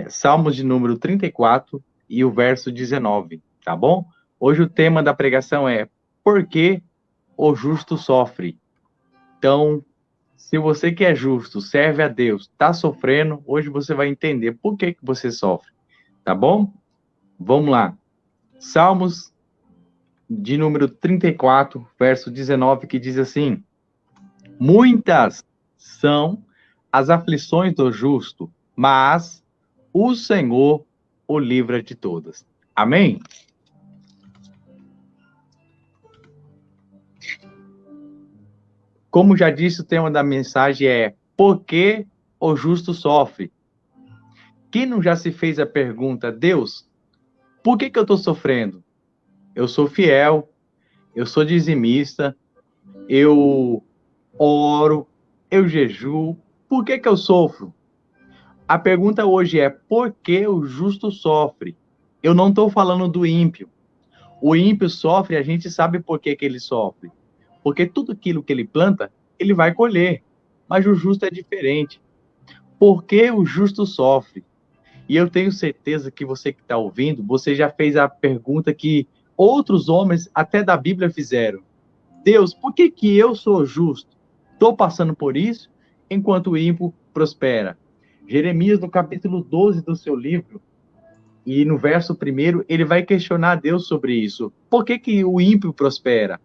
Salmos de número 34 e o verso 19, tá bom? Hoje o tema da pregação é Por que o justo sofre? Então, se você que é justo, serve a Deus, está sofrendo, hoje você vai entender por que você sofre, tá bom? Vamos lá. Salmos de número 34, verso 19, que diz assim: Muitas são as aflições do justo, mas o Senhor o livra de todas. Amém? Como já disse, o tema da mensagem é Por que o justo sofre? Quem não já se fez a pergunta, Deus, por que eu estou sofrendo? Eu sou fiel, eu sou dizimista, eu oro, eu jejuo, por que eu sofro? A pergunta hoje é, por que o justo sofre? Eu não estou falando do ímpio. O ímpio sofre, a gente sabe por que ele sofre. Porque tudo aquilo que ele planta, ele vai colher. Mas o justo é diferente. Por que o justo sofre? E eu tenho certeza que você que está ouvindo, você já fez a pergunta que outros homens, até da Bíblia, fizeram. Deus, por que eu sou justo? Estou passando por isso, enquanto o ímpio prospera. Jeremias, no capítulo 12 do seu livro, e no verso 1, ele vai questionar Deus sobre isso. Por que o ímpio prospera?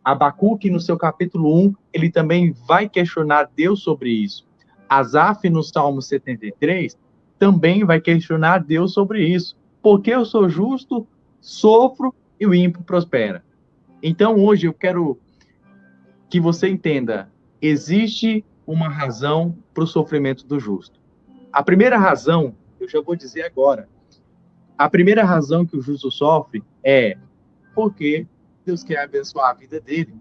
Abacuque, no seu capítulo 1, ele também vai questionar Deus sobre isso. Asaf, no Salmo 73, também vai questionar Deus sobre isso. Porque eu sou justo, sofro e o ímpio prospera. Então, hoje, eu quero que você entenda, existe uma razão para o sofrimento do justo. A primeira razão, eu já vou dizer agora, a primeira razão que o justo sofre é porque Deus quer abençoar a vida dele.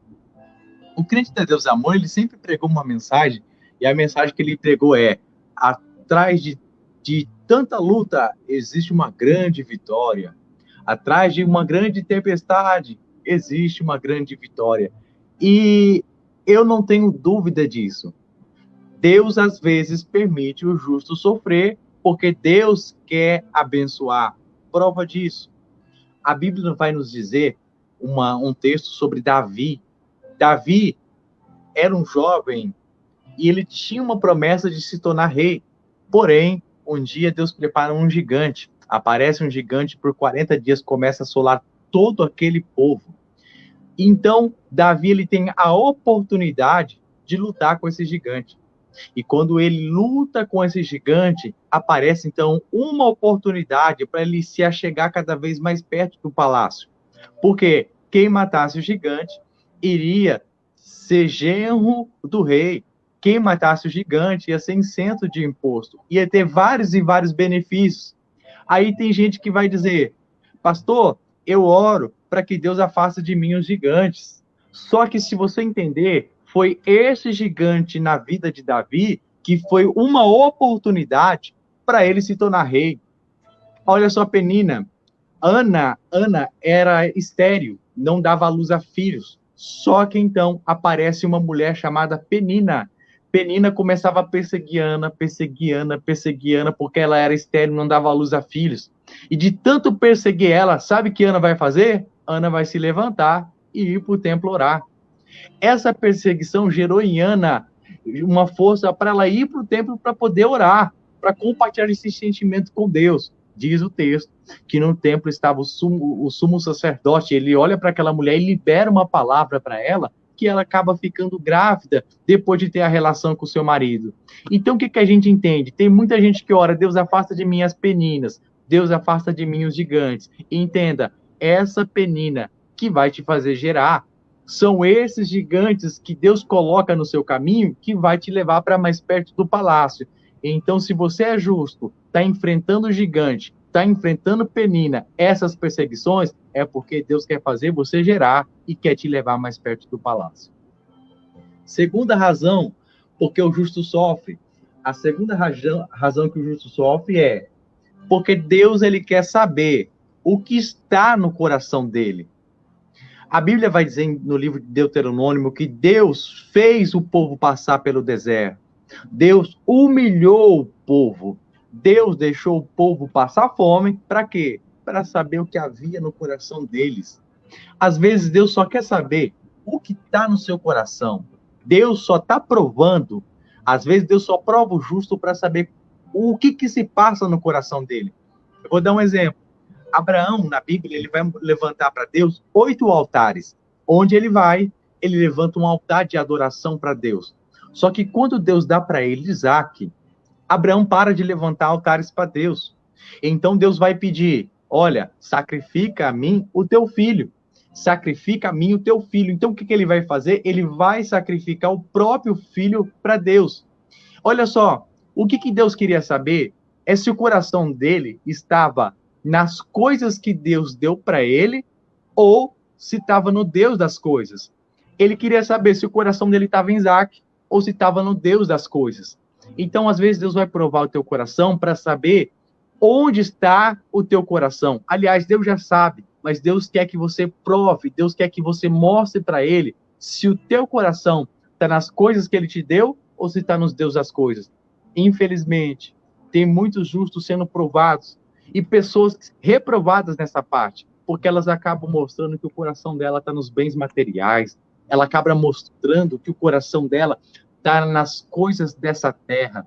O crente de Deus Amor, ele sempre pregou uma mensagem, e a mensagem que ele pregou é: atrás de tanta luta existe uma grande vitória. Atrás de uma grande tempestade existe uma grande vitória. E eu não tenho dúvida disso. Deus, às vezes, permite o justo sofrer, porque Deus quer abençoar. Prova disso. A Bíblia vai nos dizer um texto sobre Davi. Davi era um jovem e ele tinha uma promessa de se tornar rei. Porém, um dia Deus prepara um gigante. Aparece um gigante por 40 dias, começa a assolar todo aquele povo. Então, Davi ele tem a oportunidade de lutar com esse gigante. E quando ele luta com esse gigante, aparece então uma oportunidade para ele se achegar cada vez mais perto do palácio. Porque quem matasse o gigante iria ser genro do rei. Quem matasse o gigante ia ser isento de imposto. Ia ter vários e vários benefícios. Aí tem gente que vai dizer, pastor, eu oro para que Deus afaste de mim os gigantes. Só que se você entender, foi esse gigante na vida de Davi que foi uma oportunidade para ele se tornar rei. Olha só, Penina. Ana era estéril, não dava à luz a filhos. Só que então aparece uma mulher chamada Penina. Penina começava a perseguir Ana, porque ela era estéril, não dava à luz a filhos. E de tanto perseguir ela, sabe o que Ana vai fazer? Ana vai se levantar e ir para o templo orar. Essa perseguição gerou em Ana uma força para ela ir para o templo para poder orar, para compartilhar esse sentimento com Deus. Diz o texto que no templo estava o sumo sacerdote, ele olha para aquela mulher e libera uma palavra para ela, que ela acaba ficando grávida depois de ter a relação com o seu marido. Então, o que a gente entende? Tem muita gente que ora, Deus afasta de mim as peninas, Deus afasta de mim os gigantes. E entenda, essa penina que vai te fazer gerar, são esses gigantes que Deus coloca no seu caminho que vai te levar para mais perto do palácio. Então, se você é justo, está enfrentando o gigante, está enfrentando Penina, essas perseguições, é porque Deus quer fazer você gerar e quer te levar mais perto do palácio. Segunda razão, porque o justo sofre. A segunda razão que o justo sofre é porque Deus ele quer saber o que está no coração dele. A Bíblia vai dizer no livro de Deuteronômio que Deus fez o povo passar pelo deserto. Deus humilhou o povo. Deus deixou o povo passar fome, para quê? Para saber o que havia no coração deles. Às vezes Deus só quer saber o que está no seu coração. Deus só está provando. Às vezes Deus só prova o justo para saber o que se passa no coração dele. Eu vou dar um exemplo. Abraão, na Bíblia, ele vai levantar para Deus 8 altares. Onde ele levanta um altar de adoração para Deus. Só que quando Deus dá para ele Isaac, Abraão para de levantar altares para Deus. Então Deus vai pedir, olha, sacrifica a mim o teu filho. Sacrifica a mim o teu filho. Então o que ele vai fazer? Ele vai sacrificar o próprio filho para Deus. Olha só, o que Deus queria saber é se o coração dele estava nas coisas que Deus deu para ele ou se estava no Deus das coisas. Ele queria saber se o coração dele estava em Isaac ou se estava no Deus das coisas. Então, às vezes, Deus vai provar o teu coração para saber onde está o teu coração. Aliás, Deus já sabe, mas Deus quer que você prove, Deus quer que você mostre para ele se o teu coração está nas coisas que ele te deu ou se está nos Deus das coisas. Infelizmente, tem muitos justos sendo provados e pessoas reprovadas nessa parte, porque elas acabam mostrando que o coração dela está nos bens materiais, ela acaba mostrando que o coração dela está nas coisas dessa terra.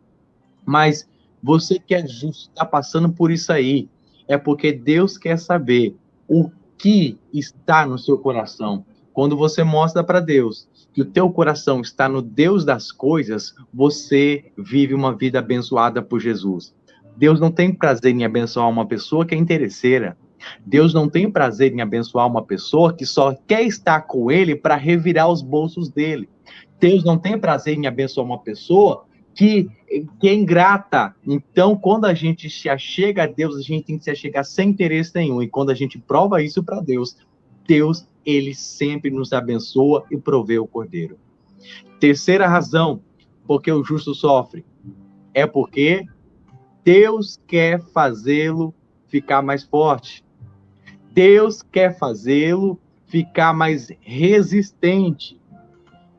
Mas você que é justo, está passando por isso aí, é porque Deus quer saber o que está no seu coração. Quando você mostra para Deus que o teu coração está no Deus das coisas, você vive uma vida abençoada por Jesus. Deus não tem prazer em abençoar uma pessoa que é interesseira. Deus não tem prazer em abençoar uma pessoa que só quer estar com ele para revirar os bolsos dele. Deus não tem prazer em abençoar uma pessoa que é ingrata. Então, quando a gente se achega a Deus, a gente tem que se achegar sem interesse nenhum. E quando a gente prova isso para Deus, Deus, ele sempre nos abençoa e provê o cordeiro. Terceira razão, porque o justo sofre, é porque Deus quer fazê-lo ficar mais forte. Deus quer fazê-lo ficar mais resistente.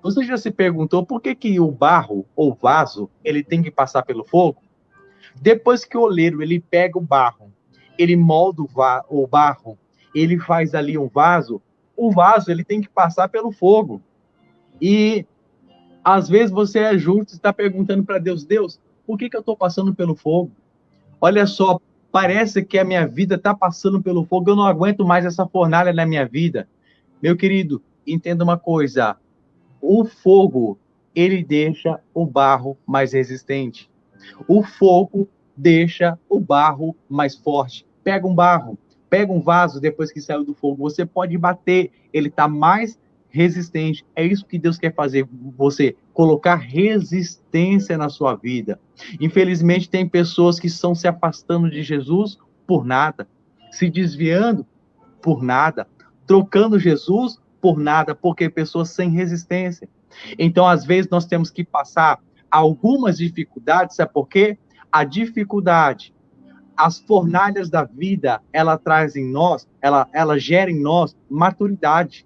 Você já se perguntou por que o barro ou vaso ele tem que passar pelo fogo? Depois que o oleiro ele pega o barro, ele molda o barro, ele faz ali um vaso, o vaso ele tem que passar pelo fogo. E às vezes você é justo e está perguntando para Deus, Deus, por que eu estou passando pelo fogo? Olha só, parece que a minha vida está passando pelo fogo, eu não aguento mais essa fornalha na minha vida. Meu querido, entenda uma coisa, o fogo, ele deixa o barro mais resistente. O fogo deixa o barro mais forte. Pega um vaso depois que saiu do fogo, você pode bater, ele está mais resistente. É isso que Deus quer fazer, você colocar resistência na sua vida. Infelizmente, tem pessoas que estão se afastando de Jesus por nada, se desviando por nada, trocando Jesus por nada, porque pessoas sem resistência. Então, às vezes, nós temos que passar algumas dificuldades, sabe por quê? A dificuldade, as fornalhas da vida, ela traz em nós, ela gera em nós maturidade.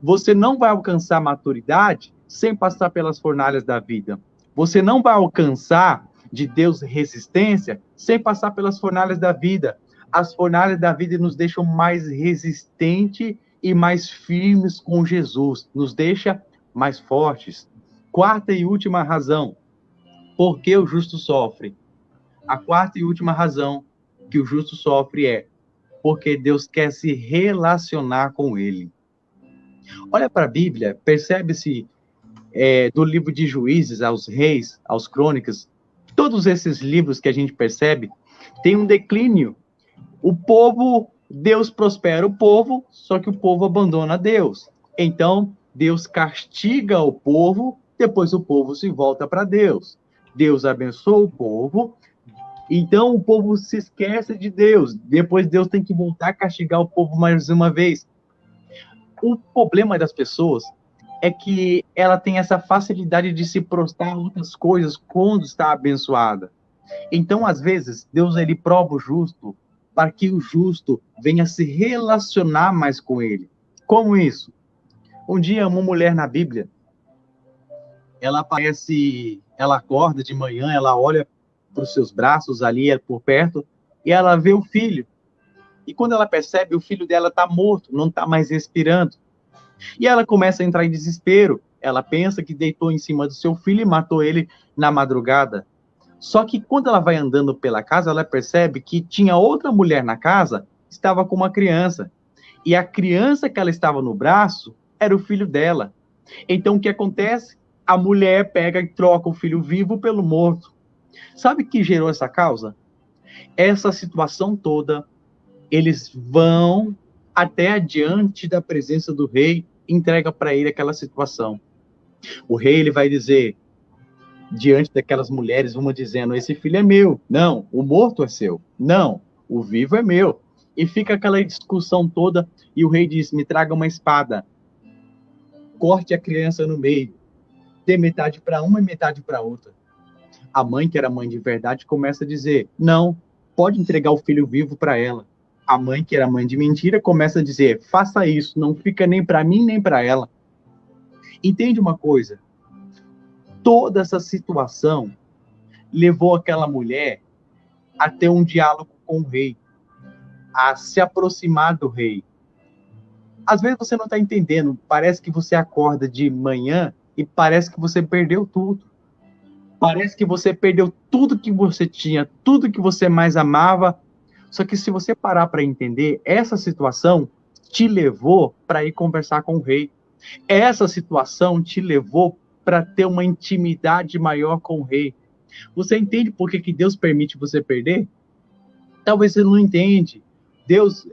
Você não vai alcançar maturidade sem passar pelas fornalhas da vida. Você não vai alcançar de Deus resistência sem passar pelas fornalhas da vida. As fornalhas da vida nos deixam mais resistentes e mais firmes com Jesus, nos deixa mais fortes. Quarta e última razão, por que o justo sofre? A quarta e última razão que o justo sofre é porque Deus quer se relacionar com ele. Olha para a Bíblia, percebe-se do livro de Juízes aos Reis, aos Crônicas, todos esses livros que a gente percebe, tem um declínio. O povo, Deus prospera o povo, só que o povo abandona Deus. Então, Deus castiga o povo, depois o povo se volta para Deus. Deus abençoa o povo, então o povo se esquece de Deus. Depois Deus tem que voltar a castigar o povo mais uma vez. O problema das pessoas é que ela tem essa facilidade de se prostrar a outras coisas quando está abençoada. Então, às vezes, Deus ele prova o justo para que o justo venha se relacionar mais com ele. Como isso? Um dia, uma mulher na Bíblia, ela acorda de manhã, ela olha para os seus braços ali por perto, e ela vê o filho. E quando ela percebe, o filho dela está morto, não está mais respirando. E ela começa a entrar em desespero. Ela pensa que deitou em cima do seu filho e matou ele na madrugada. Só que quando ela vai andando pela casa, ela percebe que tinha outra mulher na casa, estava com uma criança. E a criança que ela estava no braço era o filho dela. Então o que acontece? A mulher pega e troca o filho vivo pelo morto. Sabe o que gerou essa causa? Essa situação toda, eles vão até adiante da presença do rei, entrega para ele aquela situação. O rei ele vai dizer, diante daquelas mulheres, uma dizendo, esse filho é meu. Não, o morto é seu. Não, o vivo é meu. E fica aquela discussão toda, e o rei diz, me traga uma espada. Corte a criança no meio. Dê metade para uma e metade para outra. A mãe, que era mãe de verdade, começa a dizer, não, pode entregar o filho vivo para ela. A mãe, que era mãe de mentira, começa a dizer, faça isso, não fica nem para mim, nem para ela. Entende uma coisa? Toda essa situação levou aquela mulher a ter um diálogo com o rei, a se aproximar do rei. Às vezes você não está entendendo, parece que você acorda de manhã e parece que você perdeu tudo. Parece que você perdeu tudo que você tinha, tudo que você mais amava. Só que se você parar para entender, essa situação te levou para ir conversar com o rei. Essa situação te levou para ter uma intimidade maior com o rei. Você entende por que Deus permite você perder? Talvez você não entende. Deus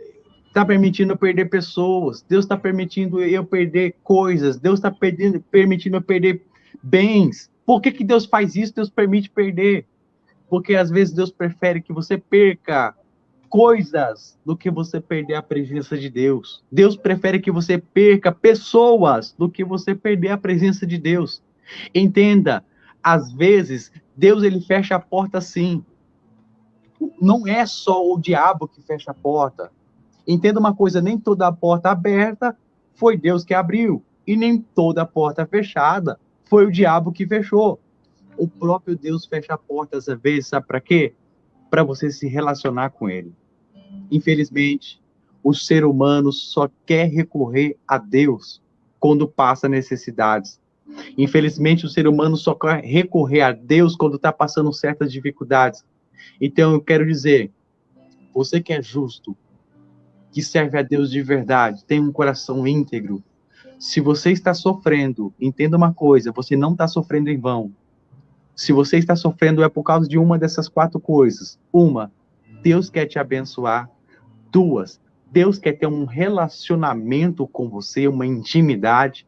está permitindo eu perder pessoas. Deus está permitindo eu perder coisas. Deus está permitindo eu perder bens. Por que Deus faz isso? Deus permite perder. Porque às vezes Deus prefere que você perca coisas do que você perder a presença de Deus. Deus prefere que você perca pessoas do que você perder a presença de Deus. Entenda, às vezes Deus ele fecha a porta sim. Não é só o diabo que fecha a porta. Entenda uma coisa, nem toda a porta aberta foi Deus que abriu, e nem toda a porta fechada foi o diabo que fechou. O próprio Deus fecha portas às vezes, sabe para quê? Para você se relacionar com ele. Infelizmente, o ser humano só quer recorrer a Deus quando passa necessidades. Infelizmente, o ser humano só quer recorrer a Deus quando está passando certas dificuldades. Então, eu quero dizer, você que é justo, que serve a Deus de verdade, tem um coração íntegro, se você está sofrendo, entenda uma coisa, você não está sofrendo em vão. Se você está sofrendo é por causa de uma dessas 4 coisas. Uma, Deus quer te abençoar. 2, Deus quer ter um relacionamento com você, uma intimidade.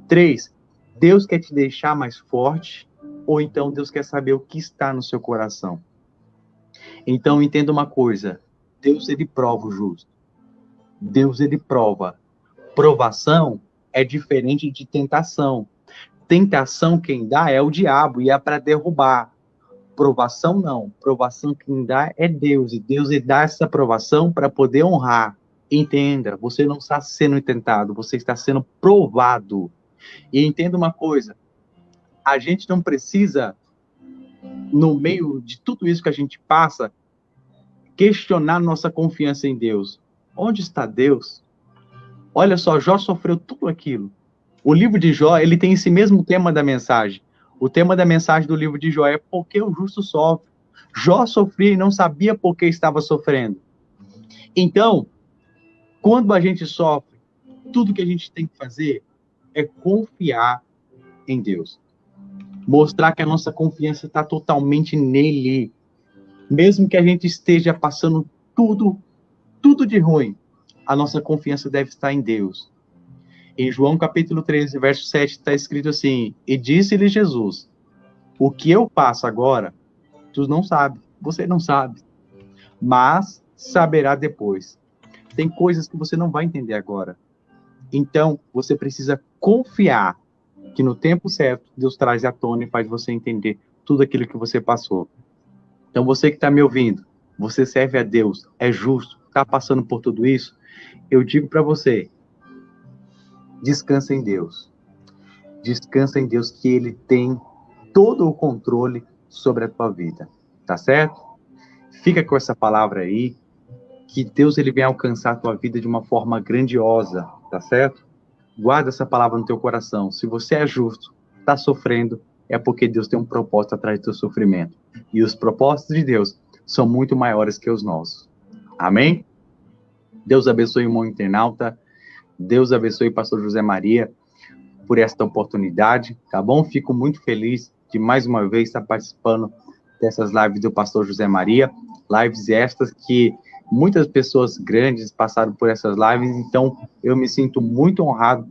3, Deus quer te deixar mais forte. Ou então Deus quer saber o que está no seu coração. Então entenda uma coisa, Deus ele prova o justo. Deus ele prova. Provação é diferente de tentação. Tentação quem dá é o diabo e é para derrubar. Provação não. Provação quem dá é Deus. E Deus ele dá essa provação para poder honrar. Entenda, você não está sendo tentado, você está sendo provado. E entenda uma coisa, a gente não precisa, no meio de tudo isso que a gente passa, questionar nossa confiança em Deus. Onde está Deus? Olha só, Jó sofreu tudo aquilo. O livro de Jó, ele tem esse mesmo tema da mensagem. O tema da mensagem do livro de Jó é por que o justo sofre. Jó sofria e não sabia por que estava sofrendo. Então, quando a gente sofre, tudo que a gente tem que fazer é confiar em Deus. Mostrar que a nossa confiança está totalmente nele. Mesmo que a gente esteja passando tudo de ruim, a nossa confiança deve estar em Deus. Em João capítulo 13, verso 7, está escrito assim, e disse-lhe Jesus, o que eu passo agora, tu não sabe, você não sabe, mas saberá depois. Tem coisas que você não vai entender agora. Então, você precisa confiar que no tempo certo, Deus traz à tona e faz você entender tudo aquilo que você passou. Então, você que está me ouvindo, você serve a Deus, é justo, está passando por tudo isso, eu digo para você, descansa em Deus. Descansa em Deus que Ele tem todo o controle sobre a tua vida. tá certo? Fica com essa palavra aí, que Deus ele venha alcançar a tua vida de uma forma grandiosa, tá certo? Guarda essa palavra no teu coração. Se você é justo, está sofrendo, é porque Deus tem um propósito atrás do teu sofrimento. E os propósitos de Deus são muito maiores que os nossos. Amém? Deus abençoe o irmão internauta. Deus abençoe o pastor José Maria por esta oportunidade, tá bom? Fico muito feliz de mais uma vez estar participando dessas lives do pastor José Maria. Lives estas que muitas pessoas grandes passaram por essas lives, então eu me sinto muito honrado